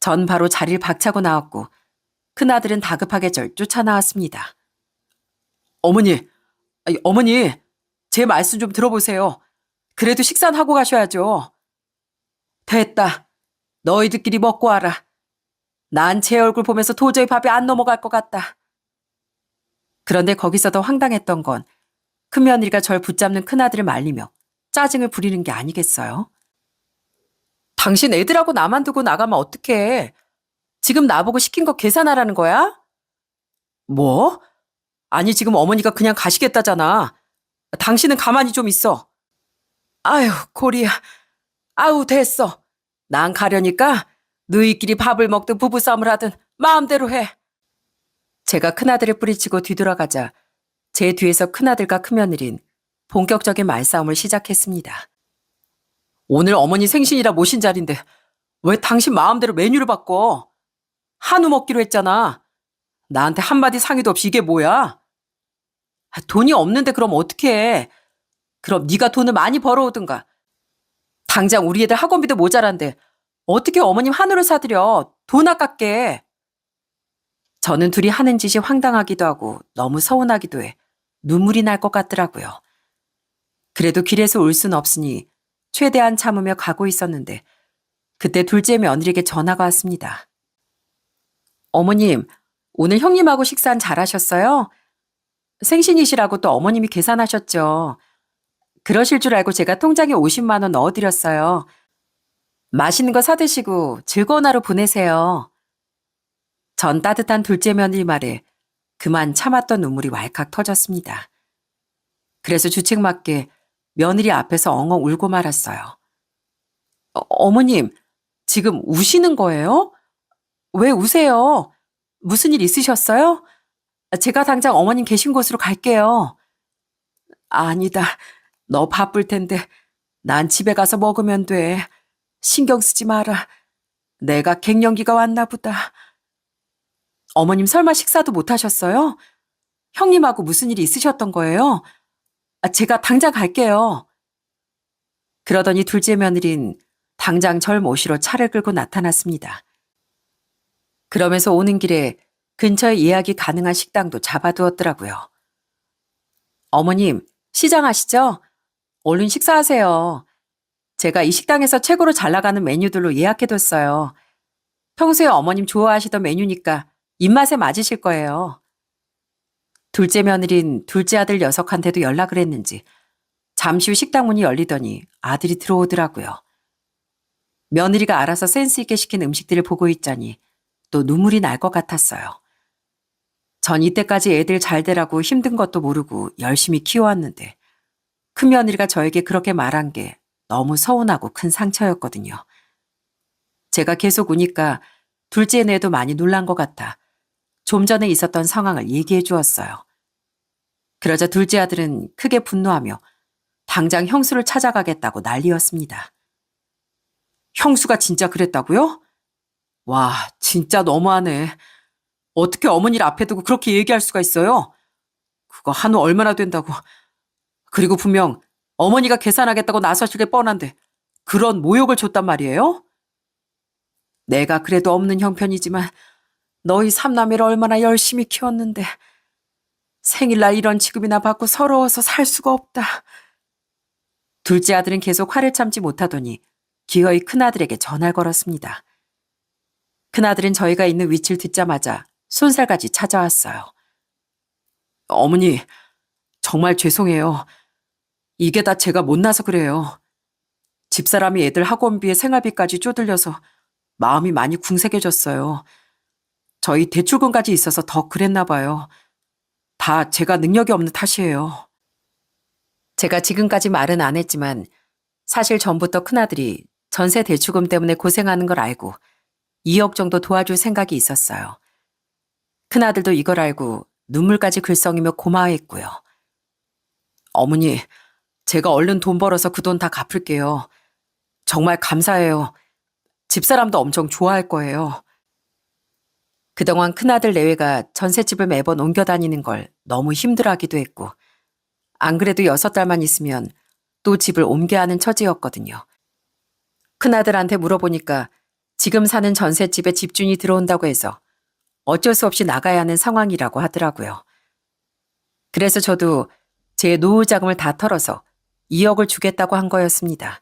전 바로 자리를 박차고 나왔고 큰아들은 다급하게 절 쫓아나왔습니다. 어머니, 제 말씀 좀 들어보세요. 그래도 식사는 하고 가셔야죠. 됐다. 너희들끼리 먹고 와라. 난 제 얼굴 보면서 도저히 밥이 안 넘어갈 것 같다. 그런데 거기서 더 황당했던 건 큰며느리가 절 붙잡는 큰아들을 말리며 짜증을 부리는 게 아니겠어요? 당신 애들하고 나만 두고 나가면 어떡해. 지금 나보고 시킨 거 계산하라는 거야? 뭐? 아니 지금 어머니가 그냥 가시겠다잖아. 당신은 가만히 좀 있어. 아유 고리야. 아우 됐어. 난 가려니까 너희끼리 밥을 먹든 부부싸움을 하든 마음대로 해. 제가 큰아들을 뿌리치고 뒤돌아가자 제 뒤에서 큰아들과 큰며느린 본격적인 말싸움을 시작했습니다. 오늘 어머니 생신이라 모신 자리인데 왜 당신 마음대로 메뉴를 바꿔? 한우 먹기로 했잖아. 나한테 한마디 상의도 없이 이게 뭐야? 돈이 없는데 그럼 어떡해. 그럼 네가 돈을 많이 벌어오든가. 당장 우리 애들 학원비도 모자란데 어떻게 어머님 한우를 사드려. 돈 아깝게. 저는 둘이 하는 짓이 황당하기도 하고 너무 서운하기도 해 눈물이 날 것 같더라고요. 그래도 길에서 울 순 없으니 최대한 참으며 가고 있었는데 그때 둘째 며느리에게 전화가 왔습니다. 어머님, 오늘 형님하고 식사는 잘하셨어요? 생신이시라고 또 어머님이 계산하셨죠. 그러실 줄 알고 제가 통장에 50만 원 넣어드렸어요. 맛있는 거 사드시고 즐거운 하루 보내세요. 전 따뜻한 둘째 며느리 말에 그만 참았던 눈물이 왈칵 터졌습니다. 그래서 주책맞게 며느리 앞에서 엉엉 울고 말았어요. 어머님, 지금 우시는 거예요? 왜 우세요? 무슨 일 있으셨어요? 제가 당장 어머님 계신 곳으로 갈게요. 아니다. 너 바쁠 텐데 난 집에 가서 먹으면 돼. 신경 쓰지 마라. 내가 갱년기가 왔나 보다. 어머님 설마 식사도 못 하셨어요? 형님하고 무슨 일이 있으셨던 거예요? 제가 당장 갈게요. 그러더니 둘째 며느린 당장 절 모시러 차를 끌고 나타났습니다. 그러면서 오는 길에 근처에 예약이 가능한 식당도 잡아두었더라고요. 어머님, 시장 아시죠? 얼른 식사하세요. 제가 이 식당에서 최고로 잘 나가는 메뉴들로 예약해뒀어요. 평소에 어머님 좋아하시던 메뉴니까 입맛에 맞으실 거예요. 둘째 며느린 둘째 아들 녀석한테도 연락을 했는지 잠시 후 식당 문이 열리더니 아들이 들어오더라고요. 며느리가 알아서 센스 있게 시킨 음식들을 보고 있자니 또 눈물이 날 것 같았어요. 전 이때까지 애들 잘 되라고 힘든 것도 모르고 열심히 키워왔는데 큰 며느리가 저에게 그렇게 말한 게 너무 서운하고 큰 상처였거든요. 제가 계속 우니까 둘째 애도 많이 놀란 것 같아 좀 전에 있었던 상황을 얘기해 주었어요. 그러자 둘째 아들은 크게 분노하며 당장 형수를 찾아가겠다고 난리였습니다. 형수가 진짜 그랬다고요? 와, 진짜 너무하네. 어떻게 어머니를 앞에 두고 그렇게 얘기할 수가 있어요? 그거 한우 얼마나 된다고. 그리고 분명 어머니가 계산하겠다고 나서실 게 뻔한데 그런 모욕을 줬단 말이에요? 내가 그래도 없는 형편이지만 너희 삼남매를 얼마나 열심히 키웠는데 생일날 이런 취급이나 받고 서러워서 살 수가 없다. 둘째 아들은 계속 화를 참지 못하더니 기어이 큰아들에게 전화를 걸었습니다. 큰아들은 저희가 있는 위치를 듣자마자 손살같이 찾아왔어요. 어머니, 정말 죄송해요. 이게 다 제가 못나서 그래요. 집사람이 애들 학원비에 생활비까지 쪼들려서 마음이 많이 궁색해졌어요. 저희 대출금까지 있어서 더 그랬나 봐요. 다 제가 능력이 없는 탓이에요. 제가 지금까지 말은 안 했지만 사실 전부터 큰아들이 전세 대출금 때문에 고생하는 걸 알고 2억 정도 도와줄 생각이 있었어요. 큰아들도 이걸 알고 눈물까지 글썽이며 고마워했고요. 어머니, 제가 얼른 돈 벌어서 그 돈 다 갚을게요. 정말 감사해요. 집사람도 엄청 좋아할 거예요. 그동안 큰아들 내외가 전셋집을 매번 옮겨 다니는 걸 너무 힘들어하기도 했고 안 그래도 6달만 있으면 또 집을 옮겨야 하는 처지였거든요. 큰아들한테 물어보니까 지금 사는 전셋집에 집주인이 들어온다고 해서 어쩔 수 없이 나가야 하는 상황이라고 하더라고요. 그래서 저도 제 노후 자금을 다 털어서 2억을 주겠다고 한 거였습니다.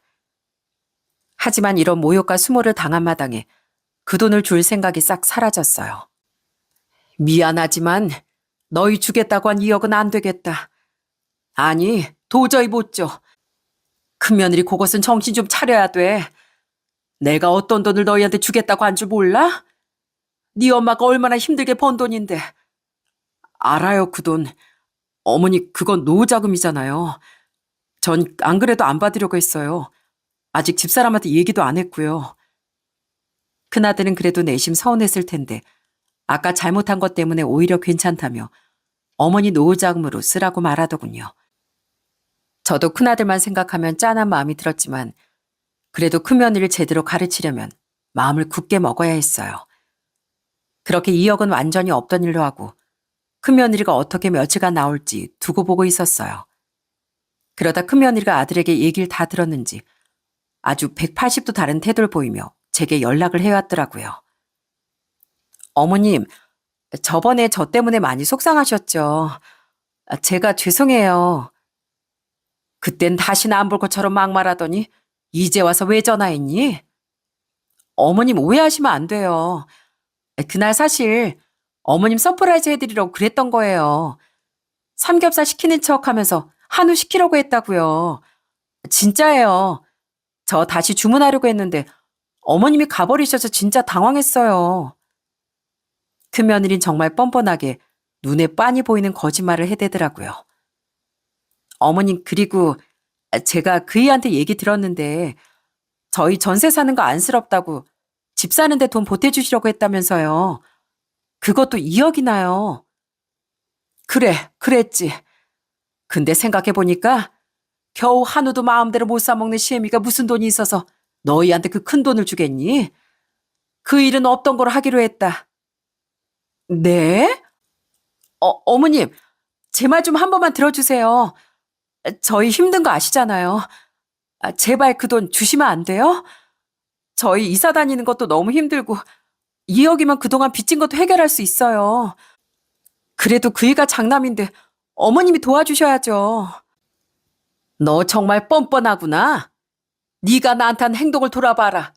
하지만 이런 모욕과 수모를 당한 마당에 그 돈을 줄 생각이 싹 사라졌어요. 미안하지만 너희 주겠다고 한 2억은 안 되겠다. 아니, 도저히 못 줘. 큰며느리 그것은 정신 좀 차려야 돼. 내가 어떤 돈을 너희한테 주겠다고 한 줄 몰라? 네 엄마가 얼마나 힘들게 번 돈인데. 알아요, 그 돈. 어머니, 그건 노후자금이잖아요. 전 안 그래도 안 받으려고 했어요. 아직 집사람한테 얘기도 안 했고요. 큰아들은 그래도 내심 서운했을 텐데 아까 잘못한 것 때문에 오히려 괜찮다며 어머니 노후자금으로 쓰라고 말하더군요. 저도 큰아들만 생각하면 짠한 마음이 들었지만 그래도 큰며느리를 제대로 가르치려면 마음을 굳게 먹어야 했어요. 그렇게 2억은 완전히 없던 일로 하고 큰며느리가 어떻게 며칠간 나올지 두고 보고 있었어요. 그러다 큰며느리가 아들에게 얘기를 다 들었는지 아주 180도 다른 태도를 보이며 제게 연락을 해왔더라고요. 어머님, 저번에 저 때문에 많이 속상하셨죠. 제가 죄송해요. 그땐 다시는 안 볼 것처럼 막말하더니 이제 와서 왜 전화했니? 어머님 오해하시면 안 돼요. 그날 사실 어머님 서프라이즈 해드리려고 그랬던 거예요. 삼겹살 시키는 척하면서 한우 시키려고 했다고요. 진짜예요. 저 다시 주문하려고 했는데 어머님이 가버리셔서 진짜 당황했어요. 큰며느린 정말 뻔뻔하게 눈에 빤히 보이는 거짓말을 해대더라고요. 어머님 그리고 제가 그이한테 얘기 들었는데 저희 전세 사는 거 안쓰럽다고 집 사는데 돈 보태주시려고 했다면서요. 그것도 2억이나요. 그래, 그랬지. 근데 생각해보니까 겨우 한우도 마음대로 못 사먹는 시애미가 무슨 돈이 있어서 너희한테 그 큰 돈을 주겠니? 그 일은 없던 걸 하기로 했다. 네? 어머님, 제 말 좀 한 번만 들어주세요. 저희 힘든 거 아시잖아요. 제발 그 돈 주시면 안 돼요? 저희 이사 다니는 것도 너무 힘들고 2억이면 그동안 빚진 것도 해결할 수 있어요. 그래도 그 일가 장남인데 어머님이 도와주셔야죠. 너 정말 뻔뻔하구나. 네가 나한테 한 행동을 돌아봐라.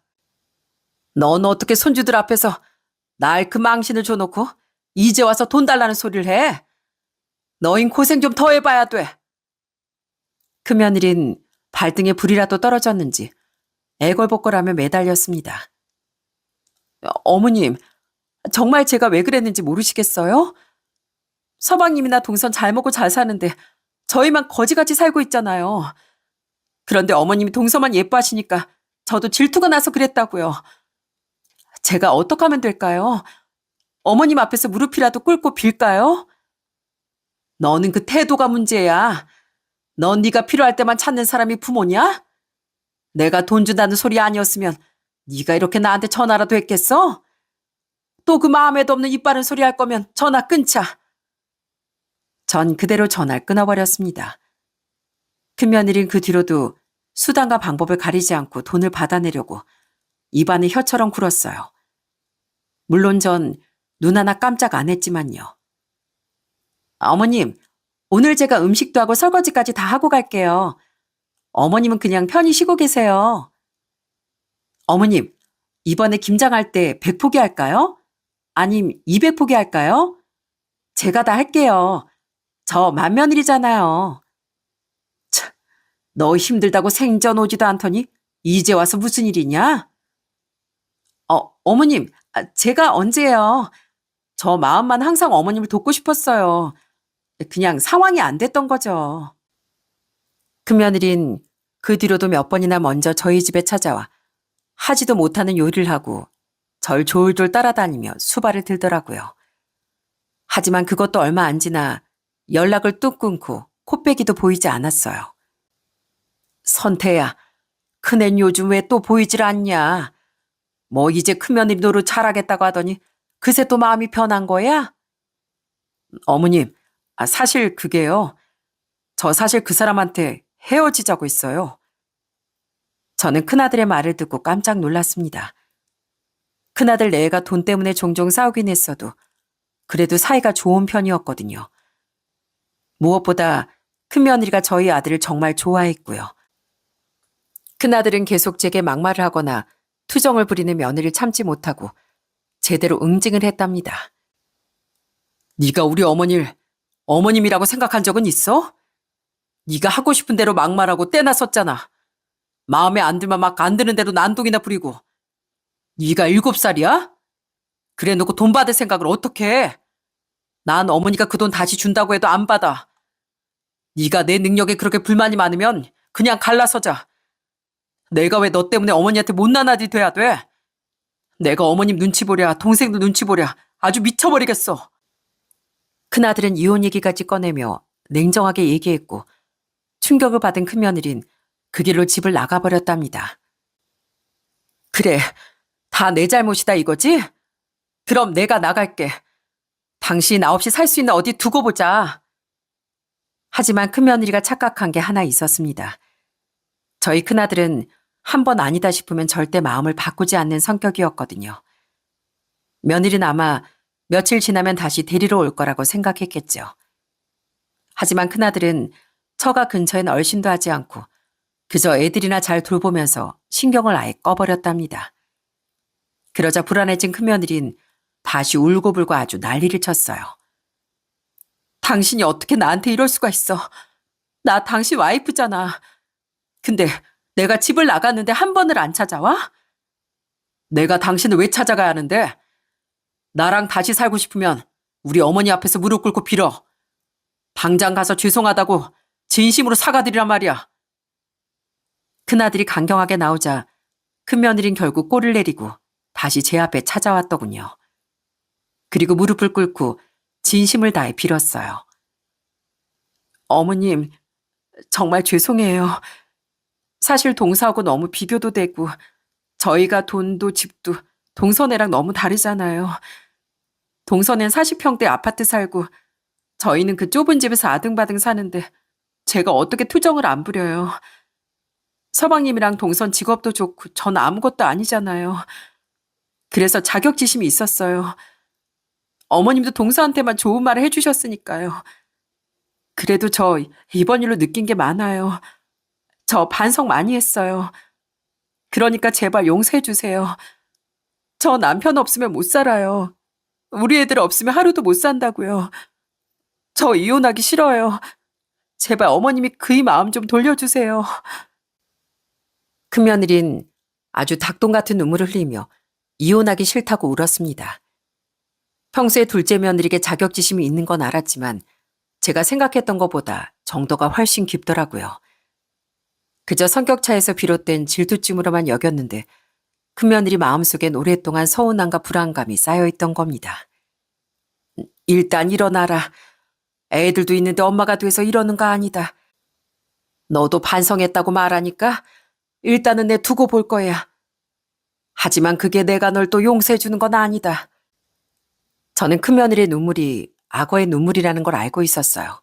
넌 어떻게 손주들 앞에서 날 그 망신을 줘놓고 이제 와서 돈 달라는 소리를 해? 너흰 고생 좀 더 해봐야 돼. 그 며느린 발등에 불이라도 떨어졌는지 애걸복걸하며 매달렸습니다. 어머님, 정말 제가 왜 그랬는지 모르시겠어요? 서방님이나 동선 잘 먹고 잘 사는데 저희만 거지같이 살고 있잖아요. 그런데 어머님이 동서만 예뻐하시니까 저도 질투가 나서 그랬다고요. 제가 어떻게 하면 될까요? 어머님 앞에서 무릎이라도 꿇고 빌까요? 너는 그 태도가 문제야. 넌 네가 필요할 때만 찾는 사람이 부모냐? 내가 돈 준다는 소리 아니었으면 네가 이렇게 나한테 전화라도 했겠어? 또 그 마음에도 없는 입 바른 소리 할 거면 전화 끊자. 전 그대로 전화를 끊어버렸습니다. 큰며느린 그 뒤로도 수단과 방법을 가리지 않고 돈을 받아내려고 입안에 혀처럼 굴었어요. 물론 전 눈 하나 깜짝 안 했지만요. 어머님, 오늘 제가 음식도 하고 설거지까지 다 하고 갈게요. 어머님은 그냥 편히 쉬고 계세요. 어머님, 이번에 김장할 때 100포기 할까요? 아님 200포기 할까요? 제가 다 할게요. 저 맏며느리잖아요. 참, 너 힘들다고 생전 오지도 않더니 이제 와서 무슨 일이냐? 어머님, 제가 언제요? 저 마음만 항상 어머님을 돕고 싶었어요. 그냥 상황이 안 됐던 거죠. 큰며느린 그 뒤로도 몇 번이나 먼저 저희 집에 찾아와 하지도 못하는 요리를 하고 절 졸졸 따라다니며 수발을 들더라고요. 하지만 그것도 얼마 안 지나 연락을 뚝 끊고 코빼기도 보이지 않았어요. 선태야, 큰애는 요즘 왜 또 보이질 않냐? 뭐 이제 큰며느리 노릇 잘하겠다고 하더니 그새 또 마음이 변한 거야? 어머님, 사실 그게요. 저 사실 그 사람한테 헤어지자고 했어요. 저는 큰아들의 말을 듣고 깜짝 놀랐습니다. 큰아들 내가 돈 때문에 종종 싸우긴 했어도 그래도 사이가 좋은 편이었거든요. 무엇보다 큰며느리가 저희 아들을 정말 좋아했고요. 큰아들은 계속 제게 막말을 하거나 투정을 부리는 며느리를 참지 못하고 제대로 응징을 했답니다. 네가 우리 어머니를 어머님이라고 생각한 적은 있어? 네가 하고 싶은 대로 막말하고 떼나 썼잖아. 마음에 안 들면 막 안 드는 대로 난동이나 부리고. 네가 7살이야? 그래 놓고 돈 받을 생각을 어떻게 해? 난 어머니가 그 돈 다시 준다고 해도 안 받아. 네가 내 능력에 그렇게 불만이 많으면 그냥 갈라서자. 내가 왜 너 때문에 어머니한테 못난 아들이 돼야 돼? 내가 어머님 눈치 보랴 동생도 눈치 보랴 아주 미쳐버리겠어. 큰아들은 이혼 얘기까지 꺼내며 냉정하게 얘기했고 충격을 받은 큰며느린 그 길로 집을 나가버렸답니다. 그래, 다 내 잘못이다 이거지? 그럼 내가 나갈게. 당신 나 없이 살 수 있는 어디 두고 보자. 하지만 큰며느리가 착각한 게 하나 있었습니다. 저희 큰아들은 한 번 아니다 싶으면 절대 마음을 바꾸지 않는 성격이었거든요. 며느리는 아마 며칠 지나면 다시 데리러 올 거라고 생각했겠죠. 하지만 큰아들은 처가 근처엔 얼씬도 하지 않고 그저 애들이나 잘 돌보면서 신경을 아예 꺼버렸답니다. 그러자 불안해진 큰며느린 다시 울고불고 아주 난리를 쳤어요. 당신이 어떻게 나한테 이럴 수가 있어. 나 당신 와이프잖아. 근데 내가 집을 나갔는데 한 번을 안 찾아와? 내가 당신을 왜 찾아가야 하는데? 나랑 다시 살고 싶으면 우리 어머니 앞에서 무릎 꿇고 빌어. 당장 가서 죄송하다고 진심으로 사과드리란 말이야. 큰아들이 강경하게 나오자 큰며느린 결국 꼴을 내리고 다시 제 앞에 찾아왔더군요. 그리고 무릎을 꿇고 진심을 다해 빌었어요. 어머님, 정말 죄송해요. 사실 동서하고 너무 비교도 되고 저희가 돈도 집도 동서네랑 너무 다르잖아요. 동서는 40평대 아파트 살고 저희는 그 좁은 집에서 아등바등 사는데 제가 어떻게 투정을 안 부려요. 서방님이랑 동선 직업도 좋고 전 아무것도 아니잖아요. 그래서 자격지심이 있었어요. 어머님도 동서한테만 좋은 말을 해주셨으니까요. 그래도 저 이번 일로 느낀 게 많아요. 저 반성 많이 했어요. 그러니까 제발 용서해 주세요. 저 남편 없으면 못 살아요. 우리 애들 없으면 하루도 못 산다고요. 저 이혼하기 싫어요. 제발 어머님이 그이 마음 좀 돌려주세요. 큰며느린 아주 닭똥 같은 눈물을 흘리며 이혼하기 싫다고 울었습니다. 평소에 둘째 며느리에게 자격지심이 있는 건 알았지만 제가 생각했던 것보다 정도가 훨씬 깊더라고요. 그저 성격차에서 비롯된 질투쯤으로만 여겼는데 큰며느리 마음속엔 오랫동안 서운함과 불안감이 쌓여있던 겁니다. 일단 일어나라. 애들도 있는데 엄마가 돼서 이러는 거 아니다. 너도 반성했다고 말하니까 일단은 내 두고 볼 거야. 하지만 그게 내가 널 또 용서해 주는 건 아니다. 저는 큰며느리의 눈물이 악어의 눈물이라는 걸 알고 있었어요.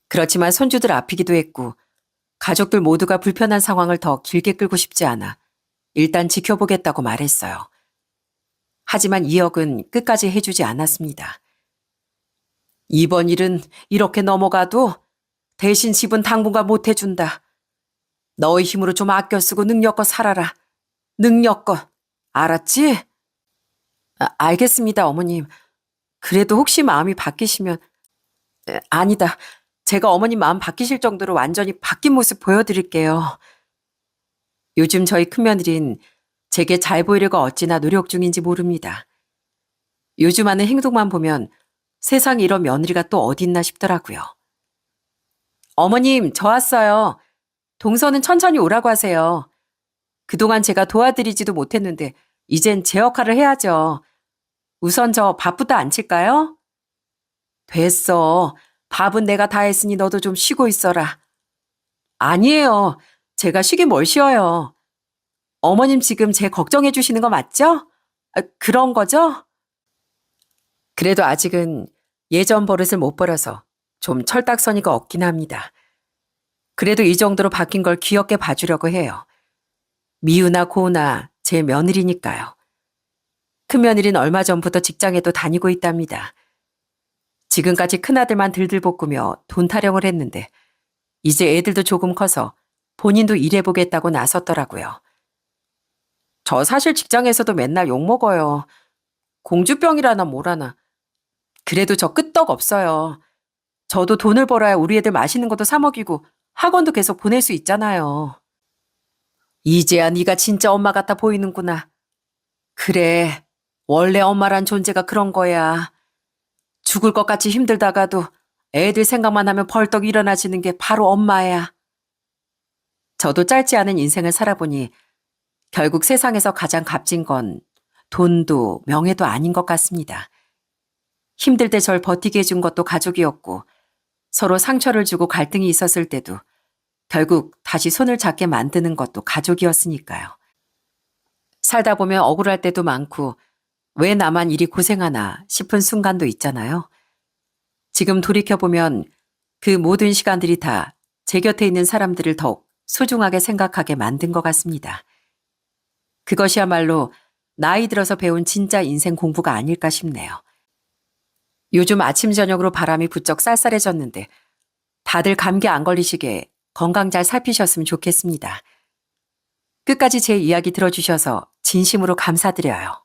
그렇지만 손주들 아프기도 했고 가족들 모두가 불편한 상황을 더 길게 끌고 싶지 않아 일단 지켜보겠다고 말했어요. 하지만 이역은 끝까지 해주지 않았습니다. 이번 일은 이렇게 넘어가도 대신 집은 당분간 못 해준다. 너의 힘으로 좀 아껴 쓰고 능력껏 살아라. 능력껏. 알았지? 알겠습니다, 어머님. 그래도 혹시 마음이 바뀌시면... 아니다. 제가 어머님 마음 바뀌실 정도로 완전히 바뀐 모습 보여드릴게요. 요즘 저희 큰며느린 제게 잘 보이려고 어찌나 노력 중인지 모릅니다. 요즘 하는 행동만 보면 세상에 이런 며느리가 또 어딨나 싶더라고요. 어머님, 저 왔어요. 동서는 천천히 오라고 하세요. 그동안 제가 도와드리지도 못했는데 이젠 제 역할을 해야죠. 우선 저 밥부터 안 칠까요? 됐어. 밥은 내가 다 했으니 너도 좀 쉬고 있어라. 아니에요. 제가 쉬긴 뭘 쉬어요. 어머님 지금 제 걱정해 주시는 거 맞죠? 그런 거죠? 그래도 아직은 예전 버릇을 못 버려서 좀 철딱서니가 없긴 합니다. 그래도 이 정도로 바뀐 걸 귀엽게 봐주려고 해요. 미우나 고우나 제 며느리니까요. 큰며느리는 얼마 전부터 직장에도 다니고 있답니다. 지금까지 큰아들만 들들 볶으며 돈 타령을 했는데 이제 애들도 조금 커서 본인도 일해보겠다고 나섰더라고요. 저 사실 직장에서도 맨날 욕먹어요. 공주병이라나 뭐라나. 그래도 저 끄떡 없어요. 저도 돈을 벌어야 우리 애들 맛있는 것도 사 먹이고 학원도 계속 보낼 수 있잖아요. 이제야 네가 진짜 엄마 같아 보이는구나. 그래, 원래 엄마란 존재가 그런 거야. 죽을 것 같이 힘들다가도 애들 생각만 하면 벌떡 일어나지는 게 바로 엄마야. 저도 짧지 않은 인생을 살아보니 결국 세상에서 가장 값진 건 돈도 명예도 아닌 것 같습니다. 힘들 때 절 버티게 해준 것도 가족이었고 서로 상처를 주고 갈등이 있었을 때도 결국 다시 손을 잡게 만드는 것도 가족이었으니까요. 살다 보면 억울할 때도 많고 왜 나만 이리 고생하나 싶은 순간도 있잖아요. 지금 돌이켜보면 그 모든 시간들이 다 제 곁에 있는 사람들을 더욱 소중하게 생각하게 만든 것 같습니다. 그것이야말로 나이 들어서 배운 진짜 인생 공부가 아닐까 싶네요. 요즘 아침 저녁으로 바람이 부쩍 쌀쌀해졌는데 다들 감기 안 걸리시게 건강 잘 살피셨으면 좋겠습니다. 끝까지 제 이야기 들어주셔서 진심으로 감사드려요.